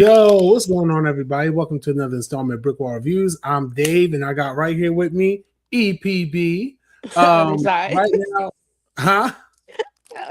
Yo, what's going on, everybody? Welcome to another installment of BrickWall Reviews. I'm Dave, and I got right here with me EPB. Other side. Right now, huh?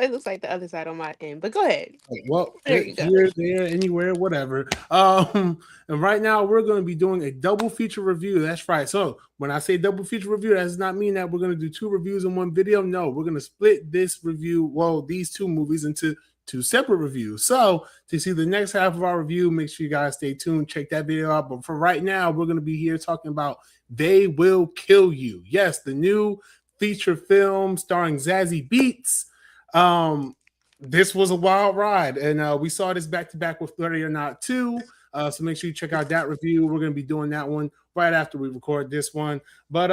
It looks like the other side on my end, but go ahead. Well, There you go. here, there, anywhere, whatever. And right now we're going to be doing a double feature review. That's right. So when I say double feature review, that does not mean that we're going to do two reviews in one video. No, we're going to split this review, well, these two movies into two separate reviews. So to see the next half of our review, make sure you guys stay tuned, check that video out. But for right now, we're going to be here talking about They Will Kill You. Yes, the new feature film starring Zazie Beetz. This was a wild ride, and we saw this back to back with Ready or Not 2. So make sure you check out that review. We're going to be doing that one right after we record this one. But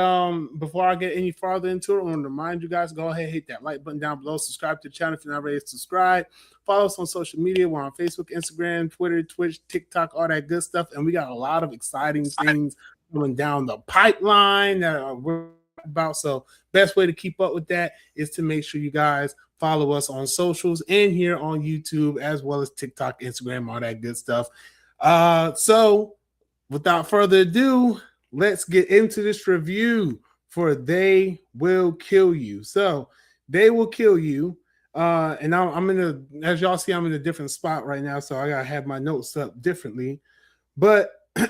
before I get any farther into it, I want to remind you guys, go ahead, hit that like button down below, subscribe to the channel if you're not ready to subscribe. Follow us on social media. We're on Facebook, Instagram, Twitter, Twitch, TikTok, all that good stuff. And we got a lot of exciting things coming down the pipeline that we're about. So best way to keep up with that is to make sure you guys follow us on socials and here on YouTube, as well as TikTok, Instagram, all that good stuff. So without further ado, let's get into this review for They Will Kill You. So They Will Kill You. And I'm in a, as y'all see, I'm in a different spot right now, so I gotta have my notes up differently. But they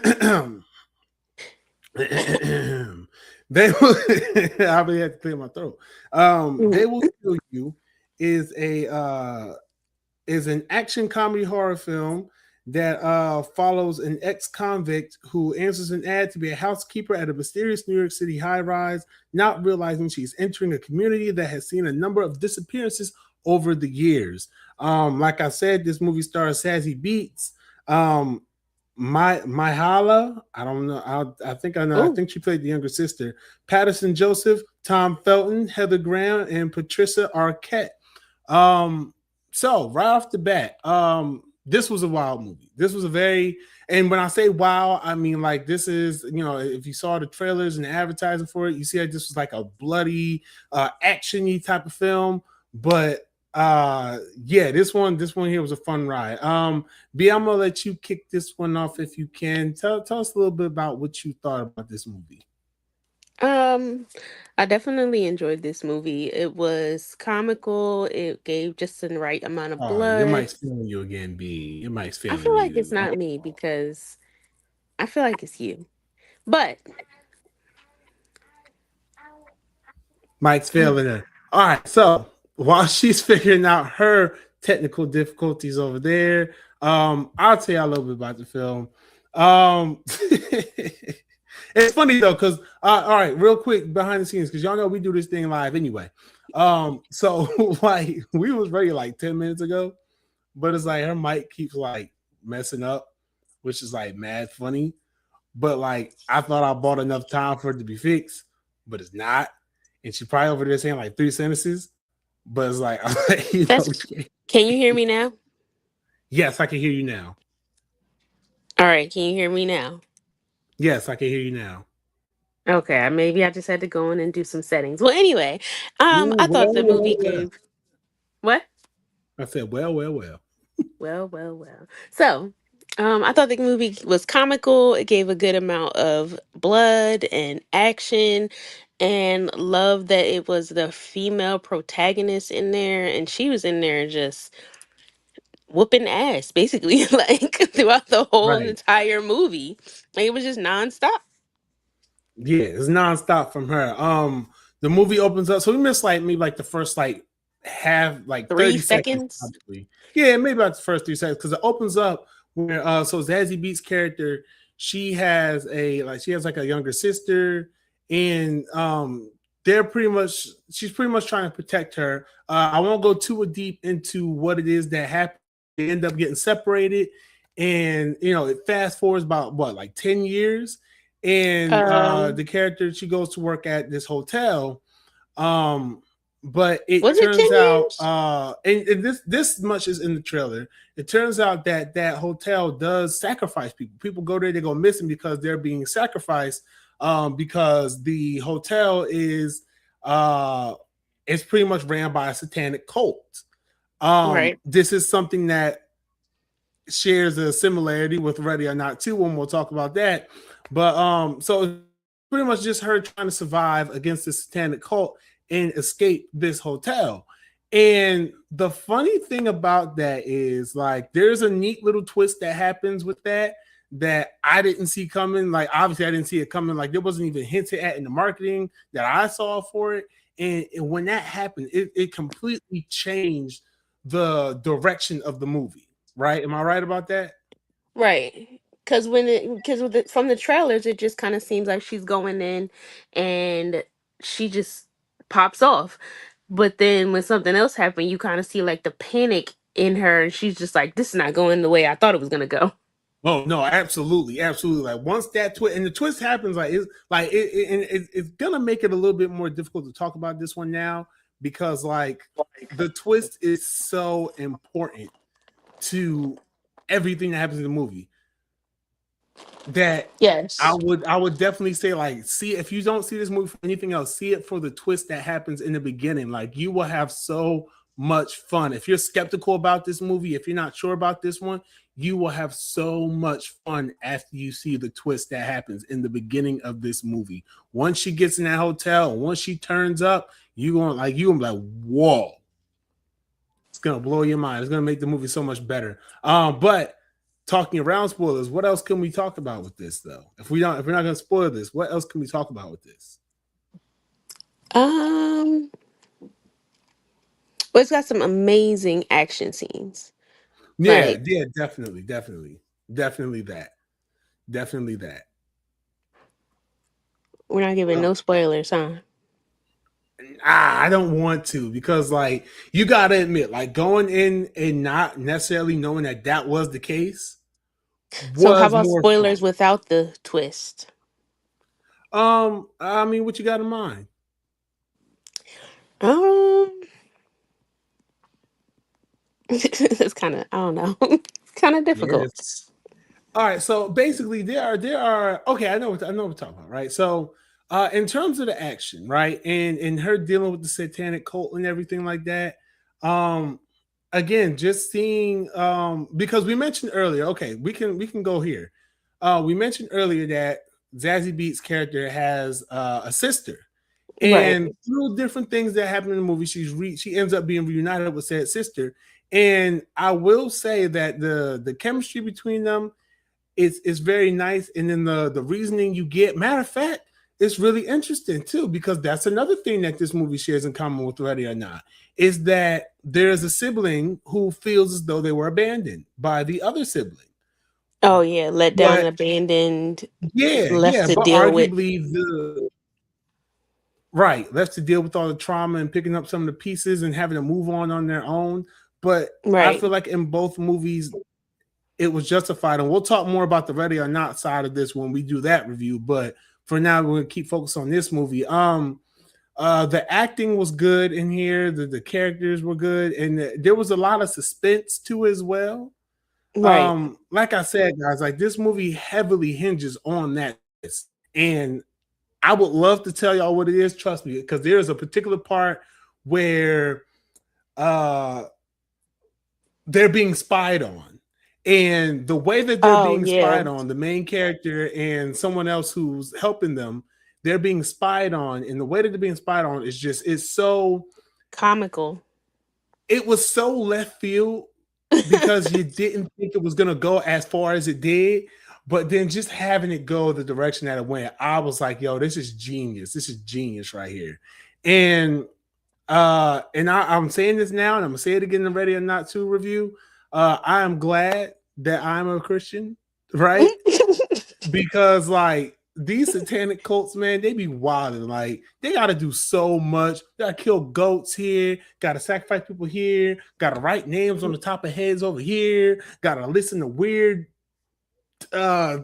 will I really have to clear my throat. They Will Kill You is an action comedy horror film that follows an ex-convict who answers an ad to be a housekeeper at a mysterious New York City high-rise, not realizing she's entering a community that has seen a number of disappearances over the years. Like I said, this movie stars Zazie Beetz. Myhala, I don't know. I think I know. Ooh. I think she played the younger sister. Patterson Joseph, Tom Felton, Heather Graham, and Patricia Arquette. So right off the bat, this was a wild movie. This was a very, and when I say wow, I mean like this is, you know, if you saw the trailers and the advertising for it, you see that this was like a bloody, action-y type of film. But yeah, this one here was a fun ride. B, I'm gonna let you kick this one off if you can. Tell us a little bit about what you thought about this movie. I definitely enjoyed this movie. It was comical. It gave just the right amount of Your blood. mic's failing you again, B. Your mic's I failing feel like it's you. not me because I feel like it's you. But Mike's failing her. All right, so while she's figuring out her technical difficulties over there, I'll tell you a little bit about the film. It's funny though, because all right, real quick behind the scenes, because y'all know we do this thing live anyway. So like we was ready like 10 minutes ago, but it's like her mic keeps like messing up, which is like mad funny. But like I thought I bought enough time for it to be fixed, but it's not. And she probably over there saying like 3 sentences, but it's like, you know, can you hear me now? Yes, I can hear you now. All right, can you hear me now? Yes, I can hear you now. Okay, maybe I just had to go in and do some settings. Well, anyway, I thought the movie gave what? I said, well. Well. So, I thought the movie was comical. It gave a good amount of blood and action, and love that it was the female protagonist in there, and she was in there just whooping ass, basically, like throughout the whole entire movie. Like it was just nonstop. Yeah, it's nonstop from her. The movie opens up, so we missed like maybe like the first like half, like 3 seconds. Probably. Yeah, maybe about the first 3 seconds, because it opens up where so Zazie Beetz' character, she has like a younger sister, and she's pretty much trying to protect her. I won't go too deep into what it is that happened. They end up getting separated, and you know, it fast forwards about what, like 10 years. And the character, she goes to work at this hotel, but it turns out and this much is in the trailer. It turns out that hotel does sacrifice people. People go there, they go missing because they're being sacrificed, because the hotel is it's pretty much ran by a satanic cult. Right. This is something that shares a similarity with Ready or Not 2 when we'll talk about that. But so it's pretty much just her trying to survive against the satanic cult and escape this hotel. And the funny thing about that is like there's a neat little twist that happens with that I didn't see coming. Like obviously I didn't see it coming. Like there wasn't even hinted at in the marketing that I saw for it. And when that happened, it completely changed the direction of the movie. Right? Am I right about that? Right. Because from the trailers, it just kind of seems like she's going in and she just pops off. But then when something else happened, you kind of see like the panic in her, and she's just like, "This is not going the way I thought it was gonna go." Oh no, absolutely, absolutely. Like once that twist and the twist happens, it's gonna make it a little bit more difficult to talk about this one now because like the twist is so important to everything that happens in the movie that Yes. I would definitely say like see if you don't see this movie for anything else, see it for the twist that happens in the beginning. Like you will have so much fun. If you're skeptical about this movie, if you're not sure about this one, you will have so much fun after you see the twist that happens in the beginning of this movie. Once she gets in that hotel, once she turns up, you gonna be like, whoa. It's gonna blow your mind. It's gonna make the movie so much better. But talking around spoilers, what else can we talk about with this though? If we're not gonna spoil this, what else can we talk about with this? Um, well, it's got some amazing action scenes. Yeah, Like, yeah, definitely, definitely that, definitely that. we're not giving Well, no spoilers, huh? I don't want to because like you gotta admit, like going in and not necessarily knowing that that was the case So, how was about more spoilers fun. without the twist? I mean, what you got in mind? Um, it's kind of, I don't know, kind of difficult. Yes. All right, so basically there are okay, I know what we're talking about, right? So in terms of the action, right, and her dealing with the satanic cult and everything like that, um again, just seeing because we mentioned earlier, okay, we can go here. We mentioned earlier that Zazie Beats character has a sister, Right. and through different things that happen in the movie, she ends up being reunited with said sister. And I will say that the chemistry between them is very nice. And then the reasoning you get, matter of fact, it's really interesting too, because that's another thing that this movie shares in common with Ready or Not, is that there's a sibling who feels as though they were abandoned by the other sibling. Oh yeah, let down and But abandoned, yeah, left yeah, to but deal with. arguably the right left to deal with all the trauma and picking up some of the pieces and having to move on their own. But I Right. feel like in both movies, it was justified. And we'll talk more about the Ready or Not side of this when we do that review. But for now, we're gonna keep focused on this movie. The acting was good in here. The characters were good, and there was a lot of suspense too as well. Right. Like I said, guys, like this movie heavily hinges on that, and I would love to tell y'all what it is. Trust me, because there's a particular part where uh they're being spied on. And the way that they're Oh being yeah, spied on, the main character and someone else who's helping them, they're being spied on. And the way that they're being spied on is just, comical. it was so left field because you didn't think it was going to go as far as it did. But then just having it go the direction that it went, I was like, yo, this is genius. This is genius right here. And I'm saying this now, and I'm gonna say it again in the Ready or Not to review. I am glad that I'm a Christian, right? Because like these satanic cults, man, they be wilding. Like they gotta do so much. They gotta kill goats here, gotta sacrifice people here, gotta write names on the top of heads over here, gotta listen to weird uh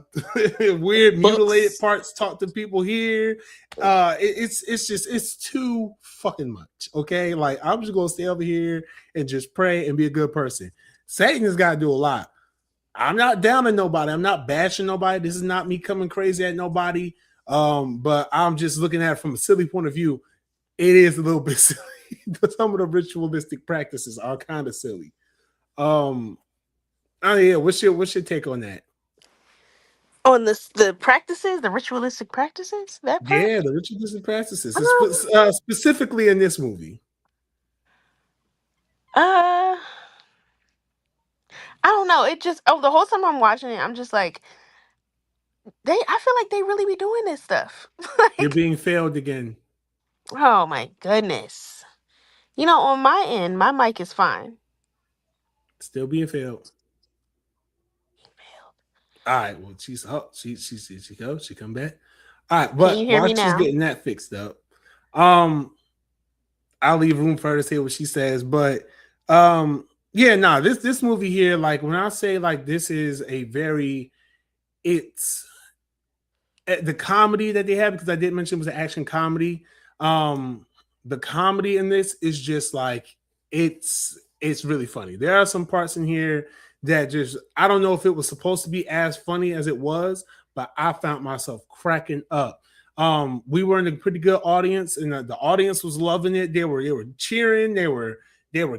weird mutilated Books. parts talk to people here. It's just it's too fucking much. Okay, like I'm just gonna stay over here and just pray and be a good person. Satan has got to do a lot. I'm not down on nobody. I'm not bashing nobody. This is not me coming crazy at nobody. But I'm just looking at it from a silly point of view. It is a little bit silly. Some of the ritualistic practices are kind of silly. Um, Oh yeah, what's your take on that? On the practices, the ritualistic practices, that part. Yeah, the ritualistic practices, Um, specifically in this movie. uh, I don't know. It just the whole time I'm watching it, I'm just like I feel like they really be doing this stuff. They're Like, being failed again. oh my goodness. On my end, my mic is fine. Still being failed. All right. Well, she goes. She come back. All right. Can you But hear while me she's now? getting that fixed up, um, I'll leave room for her to say what she says. But yeah, nah, this movie here, like when I say like this is a very it's the comedy that they have, because I did mention it was an action comedy. Um, the comedy in this is just like it's really funny. There are some parts in here that just I don't know if it was supposed to be as funny as it was, but I found myself cracking up. We were in a pretty good audience, and the audience was loving it. They were cheering, they were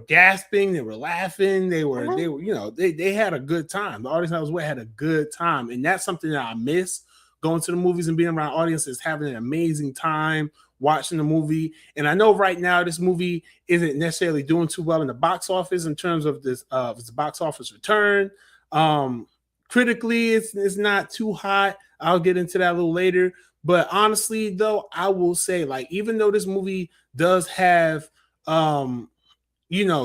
gasping, they were laughing, they Mhm. were they had a good time. The audience I was with had a good time, and that's something that I miss going to the movies and being around audiences, having an amazing time watching the movie. And I know right now this movie isn't necessarily doing too well in the box office in terms of this its box office return. Um, Critically, it's not too hot. I'll get into that a little later. But honestly, though, I will say, like, even though this movie does have um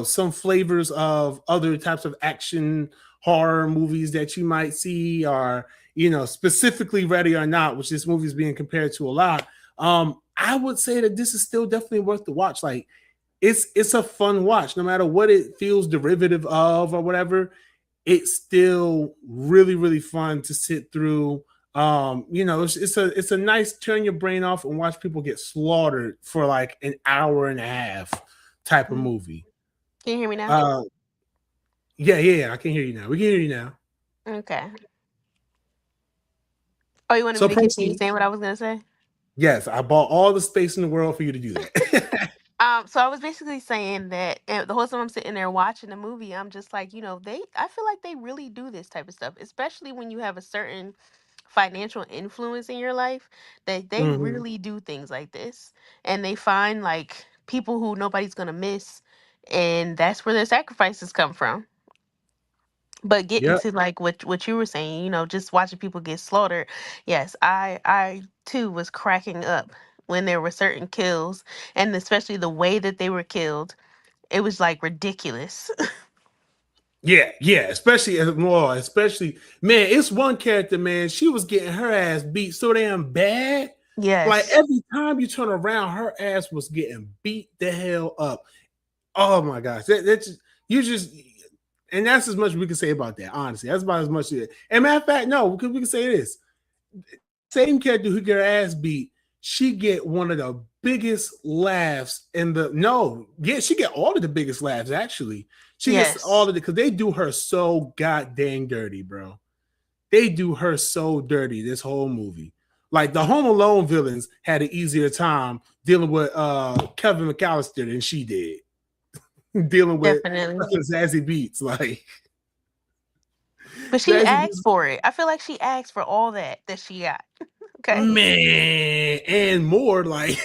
some flavors of other types of action horror movies that you might see, or specifically Ready or Not, which this movie is being compared to a lot. I would say that this is still definitely worth the watch. Like, it's a fun watch, no matter what it feels derivative of or whatever. It's still really really fun to sit through. It's a nice turn your brain off and watch people get slaughtered for like an hour and a half type of Mhm. movie. Can you hear me now? uh yeah, I can hear you now. We can hear you now. Okay. Oh, you wanted me So to continue proceed. saying what I was gonna say? Yes, I bought all the space in the world for you to do that. So I was basically saying that the whole time I'm sitting there watching the movie, I'm just like, I feel like they really do this type of stuff, especially when you have a certain financial influence in your life, that they Hmm. really do things like this. And they find like people who nobody's gonna miss, and that's where their sacrifices come from. But getting Yep. to like what you were saying, just watching people get slaughtered. Yes, I too was cracking up when there were certain kills, and especially the way that they were killed. It was like ridiculous. Yeah, especially as more, especially man, it's one character, man. She was getting her ass beat so damn bad. Like Yes, every time you turn around, her ass was getting beat the hell up. Oh my gosh, that's you just, and that's as much as we can say about that. Honestly, that's about as much as it. And matter of fact, no, because we can say this: same character who get her ass beat, she get one of the biggest laughs in the no, yeah, she get all of the biggest laughs actually. She gets all yes, of it because they do her so goddamn dirty, bro. They do her so dirty this whole movie. Like the Home Alone villains had an easier time dealing with Kevin McAllister than she did dealing with definitely. Zazie Beats. Like But she Zazie asked Beats, for it. I feel like she asked for all that she got. Okay. man, and more. Like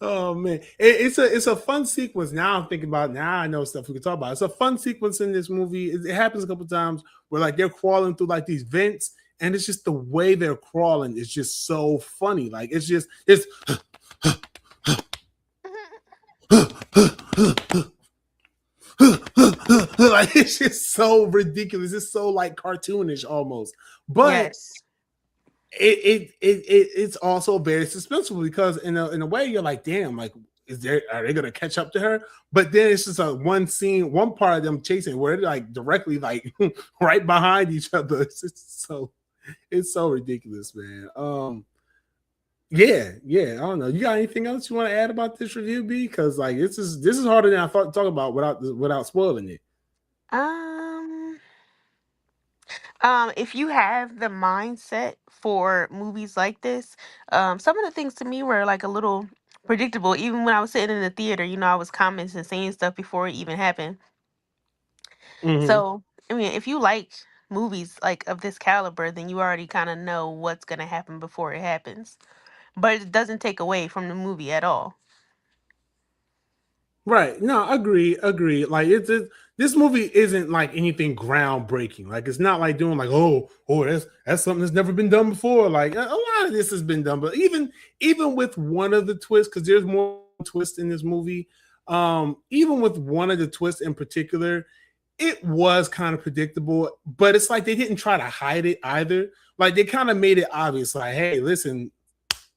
oh man, it's a fun sequence. Now I'm thinking about now I know stuff we can talk about. It's a fun sequence in this movie. It happens a couple times where like they're crawling through like these vents, and it's just the way they're crawling is just so funny. Like it's like it's just so ridiculous. It's so like cartoonish almost, but Yes, it's also very suspenseful because in a way you're like, damn, like are they gonna catch up to her? But then it's just a one scene, one part of them chasing where they're like directly like right behind each other. It's so ridiculous, man. Yeah, I don't know. You got anything else you want to add about this review, B? Because like this is harder than I thought to talk about without spoiling it. um if you have the mindset for movies like this, some of the things to me were like a little predictable. Even when I was sitting in the theater, I was commenting and saying stuff before it even happened. Mm-hmm. So, I mean, if you like movies like of this caliber, then you already kind of know what's going to happen before it happens. But it doesn't take away from the movie at all. Right. No, agree, agree. Like this movie isn't like anything groundbreaking. Like it's not like doing like, that's something that's never been done before. Like a lot of this has been done, but even with one of the twists, because there's more twists in this movie. Even with one of the twists in particular, it was kind of predictable, but it's like they didn't try to hide it either. Like they kind of made it obvious, like, hey, listen,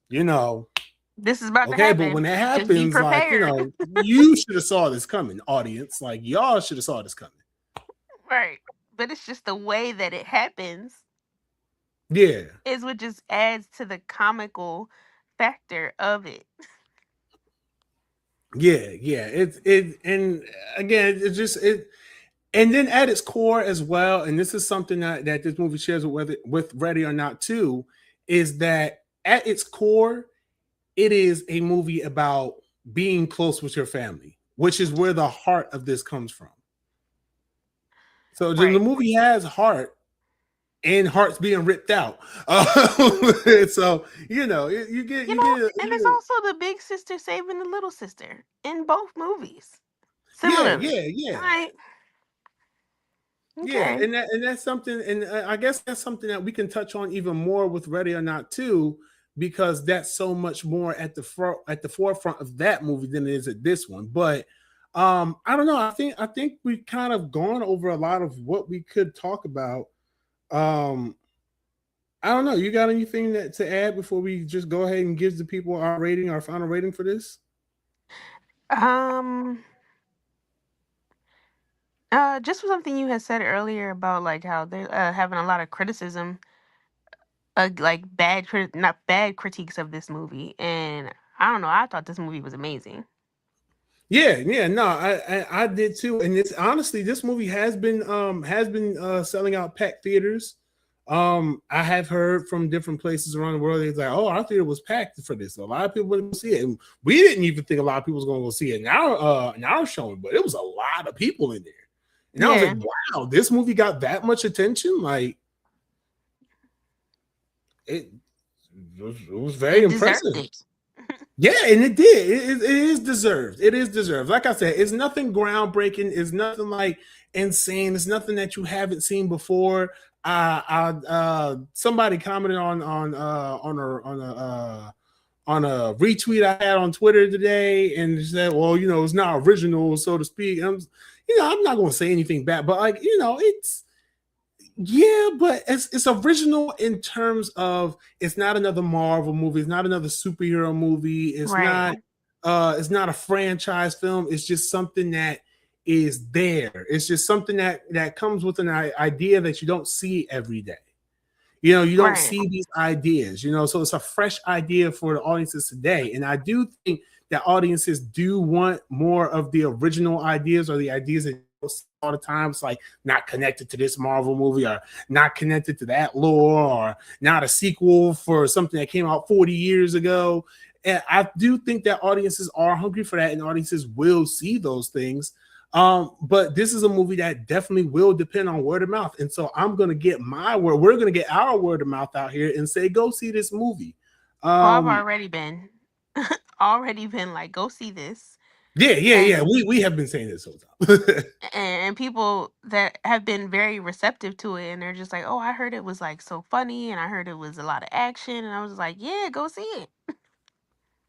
you know, This is about to okay, but when happen. that Just be happens, like, prepared. you should have saw this coming, audience. Like, y'all should have saw this coming. Right. But it's just the way that it happens Yeah, is what just adds to the comical factor of it. yeah. And again, it's just it. And then at its core as well, and this is something that this movie shares with Ready or Not too, is that at its core, it is a movie about being close with your family, which is where the heart of this comes from. So the Right. movie has heart, and hearts being ripped out. So And it's also the big sister saving the little sister in both movies. yeah, Similarly. yeah, yeah. Right. Yeah, Okay. and that's something, and I guess that's something that we can touch on even more with Ready or Not too, because that's so much more at the forefront of that movie than it is at this one. But I don't know. I think we've kind of gone over a lot of what we could talk about. Um, I don't know. You got anything to add before we just go ahead and give the people our final rating for this? Um just something you had said earlier about like how they're having a lot of criticism, like not bad critiques of this movie, and I don't know. I thought this movie was amazing. Yeah, yeah, no, I did too, and it's honestly this movie has been selling out packed theaters. I have heard from different places around the world. It's like, oh, our theater was packed for this. A lot of people wouldn't see it, and we didn't even think a lot of people was going to go see it in our showing, but it was a lot of people in there, and I was like, Yeah, wow, this movie got that much attention. Like it, it was very it deserved impressive. it. Yeah, and it did. It is deserved. It is deserved. Like I said, it's nothing groundbreaking. It's nothing like insane. It's nothing that you haven't seen before. Somebody commented on a retweet I had on Twitter today, and said, "Well, it's not original, so to speak." And I'm not going to say anything bad, but like, it's yeah, but it's original in terms of it's not another Marvel movie, it's not another superhero movie, Right, it's not a franchise film, it's just something that is there. It's just something that comes with an idea that you don't see every day. You don't right, see these ideas, so it's a fresh idea for the audiences today. And I do think that audiences do want more of the original ideas, or the ideas that all the time. It's like not connected to this Marvel movie, or not connected to that lore, or not a sequel for something that came out 40 years ago. And I do think that audiences are hungry for that, and audiences will see those things. But this is a movie that definitely will depend on word of mouth. And so I'm gonna get my word, we're gonna get our word of mouth out here and say, go see this movie. oh, I've Um, already been already been like, go see this. yeah, yeah, yeah. And We have been saying this whole time. and people that have been very receptive to it, and they're just like, oh, I heard it was like so funny, and I heard it was a lot of action, and I was like, yeah, go see it.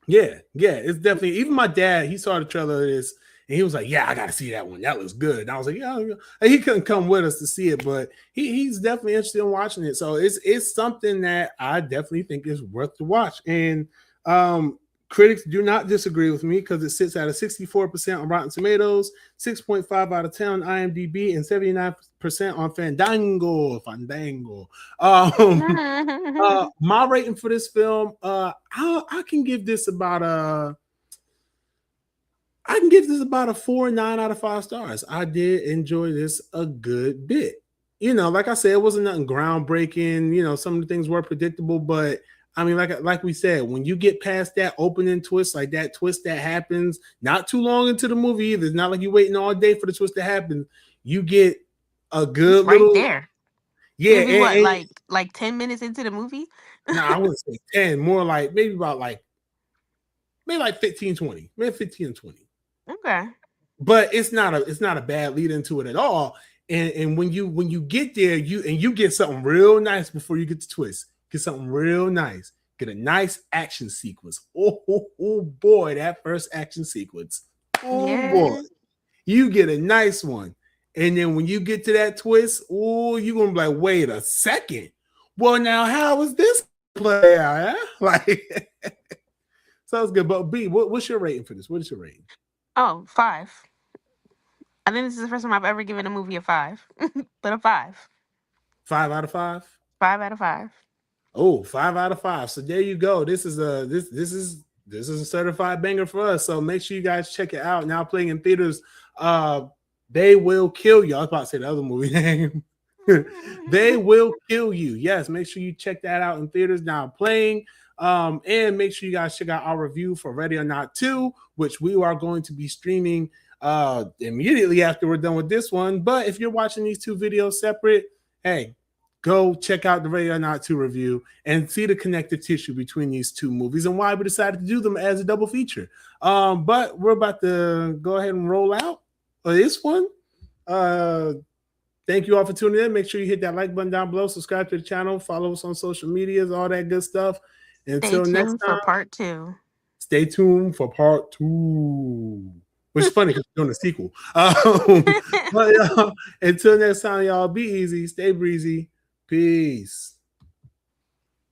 Yeah, yeah, it's definitely. Even my dad, he saw the trailer of this, and he was like, "Yeah, I got to see that one. That looks good." And I was like, "Yeah." And he couldn't come with us to see it, but he's definitely interested in watching it. So it's something that I definitely think is worth to watch. And critics do not disagree with me, because it sits at a 64% on Rotten Tomatoes, 6.5 out of 10 on IMDb, and 79% on Fandango. My rating for this film, I can give this about a 4.9 out of 5 stars. I did enjoy this a good bit. Like I said, it wasn't nothing groundbreaking. Some of the things were predictable, but I mean, like we said, when you get past that opening twist, like that twist that happens not too long into the movie either, it's not like you're waiting all day for the twist to happen. You get a It's good right little, there. yeah. Maybe what, And like 10 minutes into the movie? no, I wouldn't say 10, more like maybe about like maybe like 15, 20, maybe 15 and 20. Okay. But it's not a bad lead into it at all. And when you get there, you get something real nice before you get the twist. Get something real nice. Get a nice action sequence. Oh boy, that first action sequence. Oh boy, Yeah. you get a nice one. And then when you get to that twist, oh, you're gonna be like, wait a second. Well, now how is this play out? Huh? Like sounds good. But B, what's your rating for this? What is your rating? Oh, 5. I think this is the first time I've ever given a movie a 5. But a 5. 5 out of 5. 5 out of 5. Oh, 5 out of 5. So there you go. This is a certified banger for us. So make sure you guys check it out. Now playing in theaters. Uh, They Will Kill You. I was about to say the other movie name. They Will Kill You. Yes, make sure you check that out in theaters now playing. And make sure you guys check out our review for Ready or Not 2, which we are going to be streaming immediately after we're done with this one. But if you're watching these two videos separate, hey, go check out the Ready or Not 2 review and see the connective tissue between these two movies and why we decided to do them as a double feature. But we're about to go ahead and roll out this one. Thank you all for tuning in. Make sure you hit that like button down below, subscribe to the channel, follow us on social medias, all that good stuff. Stay Until next tuned for time, part 2. stay tuned for part 2. Which is funny because we're doing a sequel. But until next time, y'all, be easy, stay breezy. Peace.